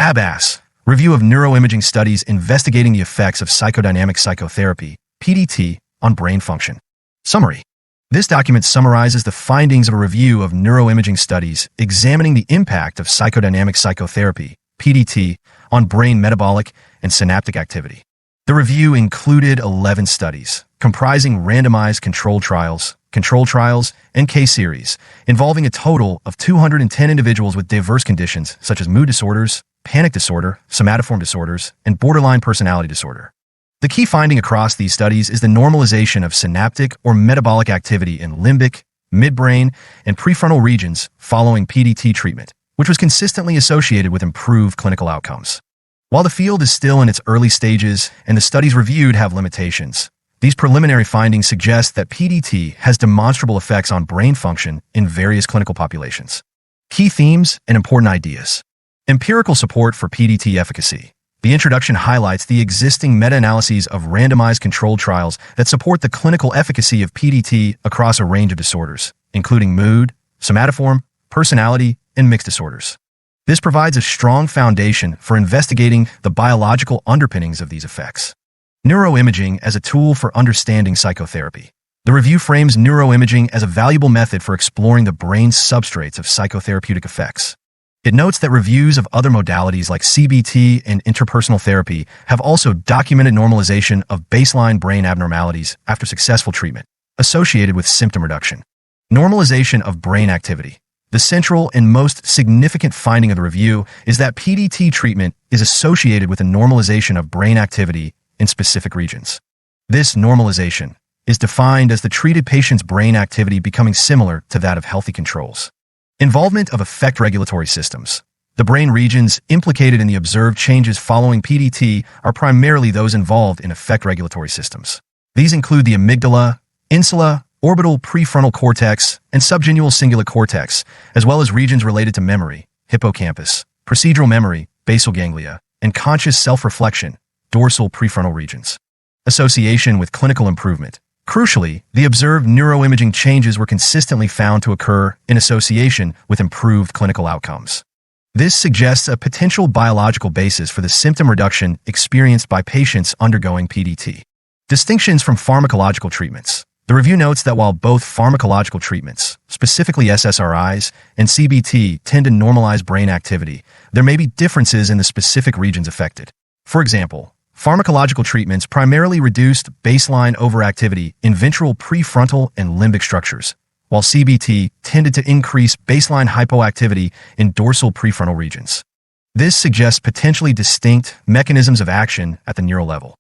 Abbass, review of neuroimaging studies investigating the effects of psychodynamic psychotherapy, PDT, on brain function. Summary. This document summarizes the findings of a review of neuroimaging studies examining the impact of psychodynamic psychotherapy, PDT, on brain metabolic and synaptic activity. The review included 11 studies, comprising randomized controlled trials, and case series, involving a total of 210 individuals with diverse conditions such as mood disorders, panic disorder, somatoform disorders, and borderline personality disorder. The key finding across these studies is the normalization of synaptic or metabolic activity in limbic, midbrain, and prefrontal regions following PDT treatment, which was consistently associated with improved clinical outcomes. While the field is still in its early stages and the studies reviewed have limitations, these preliminary findings suggest that PDT has demonstrable effects on brain function in various clinical populations. Key themes and important ideas. Empirical support for PDT efficacy. The introduction highlights the existing meta-analyses of randomized controlled trials that support the clinical efficacy of PDT across a range of disorders, including mood, somatoform, personality, and mixed disorders. This provides a strong foundation for investigating the biological underpinnings of these effects. Neuroimaging as a tool for understanding psychotherapy. The review frames neuroimaging as a valuable method for exploring the brain's substrates of psychotherapeutic effects. It notes that reviews of other modalities like CBT and interpersonal therapy have also documented normalization of baseline brain abnormalities after successful treatment, associated with symptom reduction. Normalization of brain activity. The central and most significant finding of the review is that PDT treatment is associated with a normalization of brain activity in specific regions. This normalization is defined as the treated patient's brain activity becoming similar to that of healthy controls. Involvement of effect regulatory systems. The brain regions implicated in the observed changes following PDT are primarily those involved in effect regulatory systems. These include the amygdala, insula, orbital prefrontal cortex, and subgenual cingulate cortex, as well as regions related to memory, hippocampus, procedural memory, basal ganglia, and conscious self-reflection, dorsal prefrontal regions. Association with clinical improvement. Crucially, the observed neuroimaging changes were consistently found to occur in association with improved clinical outcomes. This suggests a potential biological basis for the symptom reduction experienced by patients undergoing PDT. Distinctions from pharmacological treatments. The review notes that while both pharmacological treatments, specifically SSRIs and CBT, tend to normalize brain activity, there may be differences in the specific regions affected. For example, pharmacological treatments primarily reduced baseline overactivity in ventral prefrontal and limbic structures, while CBT tended to increase baseline hypoactivity in dorsal prefrontal regions. This suggests potentially distinct mechanisms of action at the neural level.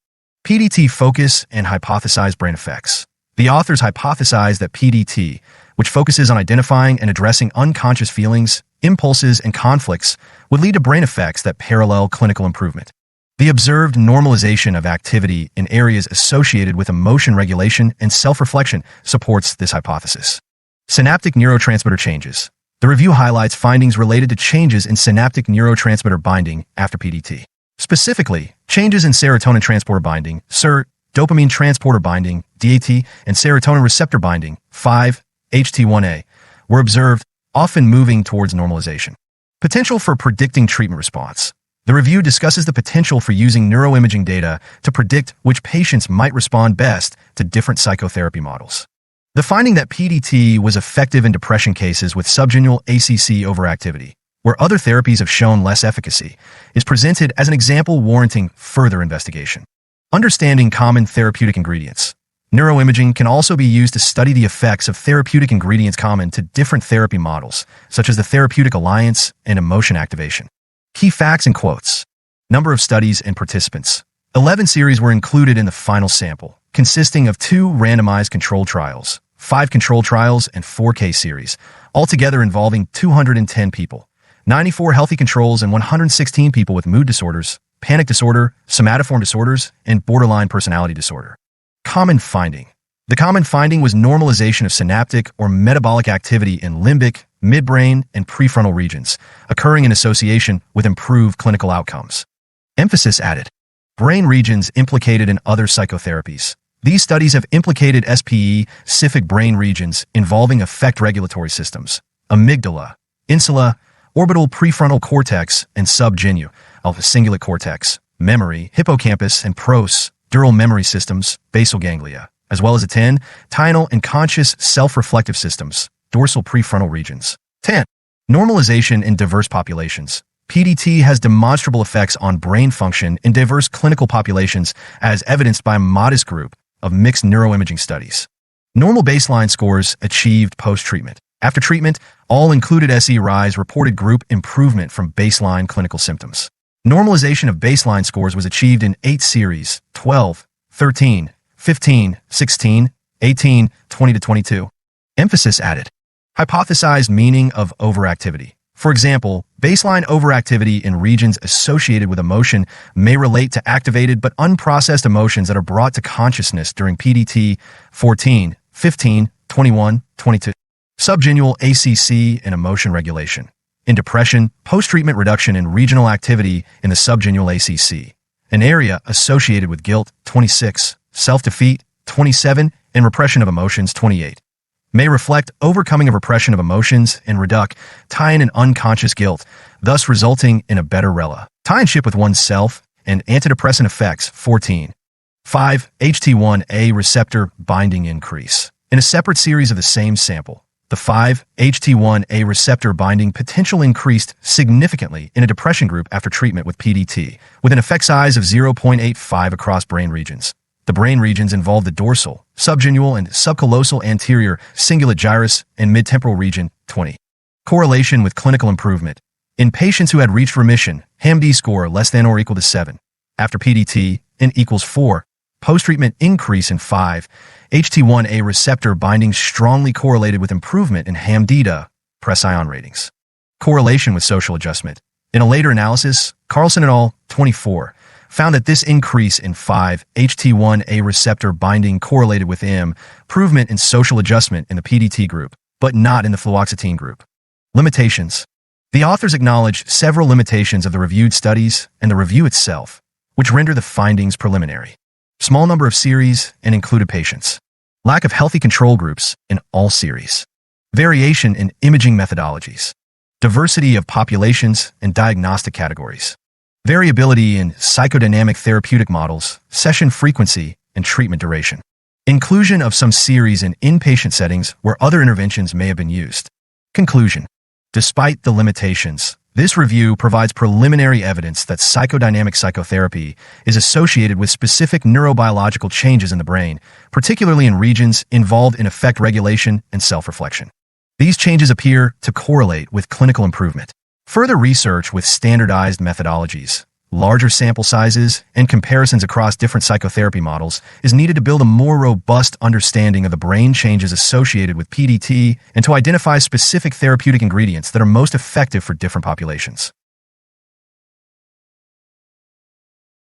PDT focus and hypothesized brain effects. The authors hypothesized that PDT, which focuses on identifying and addressing unconscious feelings, impulses, and conflicts, would lead to brain effects that parallel clinical improvement. The observed normalization of activity in areas associated with emotion regulation and self-reflection supports this hypothesis. Synaptic neurotransmitter changes. The review highlights findings related to changes in synaptic neurotransmitter binding after PDT. Specifically, changes in serotonin transporter binding, SERT, dopamine transporter binding, DAT, and serotonin receptor binding, 5-HT1A, were observed, often moving towards normalization. Potential for predicting treatment response. The review discusses the potential for using neuroimaging data to predict which patients might respond best to different psychotherapy models. The finding that PDT was effective in depression cases with subgenual ACC overactivity, where other therapies have shown less efficacy, is presented as an example warranting further investigation. Understanding common therapeutic ingredients. Neuroimaging can also be used to study the effects of therapeutic ingredients common to different therapy models, such as the therapeutic alliance and emotion activation. Key facts and quotes. Number of studies and participants. 11 series were included in the final sample, consisting of 2 randomized controlled trials, 5 controlled trials, and 4 case series, altogether involving 210 people, 94 healthy controls and 116 people with mood disorders, panic disorder, somatoform disorders, and borderline personality disorder. Common finding. The common finding was normalization of synaptic or metabolic activity in limbic, midbrain, and prefrontal regions, occurring in association with improved clinical outcomes. Emphasis added. Brain regions implicated in other psychotherapies. These studies have implicated SPE-specific brain regions involving effect regulatory systems, amygdala, insula, orbital prefrontal cortex, and subgenu, of the cingulate cortex, memory, hippocampus, and dural memory systems, basal ganglia, as well as the 10 tinal and conscious self-reflective systems, dorsal prefrontal regions. 10. Normalization in diverse populations. PDT has demonstrable effects on brain function in diverse clinical populations, as evidenced by a modest group of mixed neuroimaging studies. Normal baseline scores achieved post-treatment. After treatment, all included SE-RISE reported group improvement from baseline clinical symptoms. Normalization of baseline scores was achieved in 8 series, 12, 13, 15, 16, 18, 20-22. Emphasis added. Hypothesized meaning of overactivity. For example, baseline overactivity in regions associated with emotion may relate to activated but unprocessed emotions that are brought to consciousness during PDT 14, 15, 21, 22. Subgenual ACC and emotion regulation. In depression, post-treatment reduction in regional activity in the subgenual ACC, an area associated with guilt 26, self-defeat 27, and repression of emotions 28. May reflect overcoming of repression of emotions and tie-in an unconscious guilt, thus resulting in a better tie-in-ship with oneself and antidepressant effects 14. 5. HT1A receptor binding increase. In a separate series of the same sample, the 5-HT1A receptor binding potential increased significantly in a depression group after treatment with PDT, with an effect size of 0.85 across brain regions. The brain regions involve the dorsal, subgenual, and subcallosal anterior cingulate gyrus and midtemporal region 20. Correlation with clinical improvement. In patients who had reached remission, HAM-D score less than or equal to 7. After PDT, N equals 4. Post-treatment increase in 5. HT1A receptor binding strongly correlated with improvement in HAM-D press ion ratings. Correlation with social adjustment. In a later analysis, Carlson et al. 24 found that this increase in 5-HT1A receptor binding correlated with improvement in social adjustment in the PDT group, but not in the fluoxetine group. Limitations. The authors acknowledge several limitations of the reviewed studies and the review itself, which render the findings preliminary. Small number of series and included patients. Lack of healthy control groups in all series. Variation in imaging methodologies. Diversity of populations and diagnostic categories. Variability in psychodynamic therapeutic models, session frequency, and treatment duration. Inclusion of some series in inpatient settings where other interventions may have been used. Conclusion. Despite the limitations, this review provides preliminary evidence that psychodynamic psychotherapy is associated with specific neurobiological changes in the brain, particularly in regions involved in affect regulation and self-reflection. These changes appear to correlate with clinical improvement. Further research with standardized methodologies, larger sample sizes, and comparisons across different psychotherapy models is needed to build a more robust understanding of the brain changes associated with PDT and to identify specific therapeutic ingredients that are most effective for different populations.